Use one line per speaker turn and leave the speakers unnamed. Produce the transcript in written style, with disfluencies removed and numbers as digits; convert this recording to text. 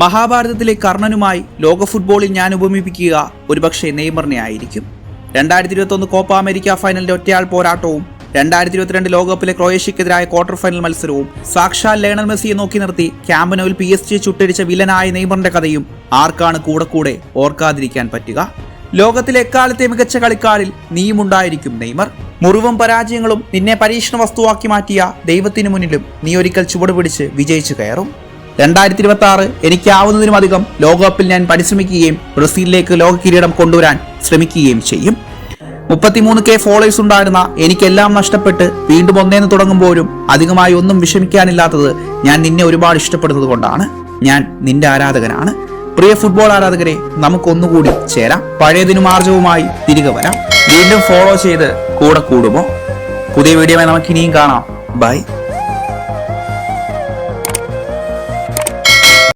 മഹാഭാരതത്തിലെ കർണനുമായി ലോക ഫുട്ബോളിൽ ഞാൻ ഉപമിപ്പിക്കുക ഒരുപക്ഷെ നെയ്മറിനെ ആയിരിക്കും. 2021 കോപ്പ അമേരിക്ക ഫൈനലിന്റെ ഒറ്റയാൾ പോരാട്ടവും 2022 ലോകകപ്പിലെ ക്രൊയേഷ്യക്കെതിരായ ക്വാർട്ടർ ഫൈനൽ മത്സരവും സാക്ഷാൽ ലയണൽ മെസ്സിയെ നോക്കി നിർത്തി ക്യാമ്പ് PSG ചുട്ടടിച്ച വില്ലനായ നെയ്മറിന്റെ കഥയും ആർക്കാണ് കൂടെ ഓർക്കാതിരിക്കാൻ പറ്റുക? ലോകത്തിലെ എക്കാലത്തെ മികച്ച കളിക്കാരിൽ നീയുമുണ്ടായിരിക്കും നെയ്മർ. മുറിവും പരാജയങ്ങളും നിന്നെ പരീക്ഷണ വസ്തുവാക്കി മാറ്റിയ ദൈവത്തിനു മുന്നിലും നീ ഒരിക്കൽ ചുവട് പിടിച്ച് വിജയിച്ചു കയറും. 2026 എനിക്കാവുന്നതിനുമധികം ലോകകപ്പിൽ ഞാൻ പരിശ്രമിക്കുകയും ബ്രസീലിലേക്ക് ലോക കിരീടം കൊണ്ടുവരാൻ ശ്രമിക്കുകയും ചെയ്യും. 33K ഫോളോവേഴ്സ് ഉണ്ടായിരുന്ന എനിക്കെല്ലാം നഷ്ടപ്പെട്ട് വീണ്ടും ഒന്നേന്ന് തുടങ്ങുമ്പോഴും അധികമായി ഒന്നും വിഷമിക്കാനില്ലാത്തത് ഞാൻ നിന്നെ ഒരുപാട് ഇഷ്ടപ്പെടുന്നത് കൊണ്ടാണ്. ഞാൻ നിന്റെ ആരാധകനാണ്. പ്രിയ ഫുട്ബോൾ ആരാധകരെ, നമുക്കൊന്നുകൂടി ചേരാം. പഴയതിനും ആർജവുമായി തിരികെ വരാം. വീണ്ടും ഫോളോ ചെയ്ത് കൂടെ കൂടുമോ? പുതിയ വീഡിയോയുമായി നമുക്ക് ഇനിയും കാണാം. ബൈ.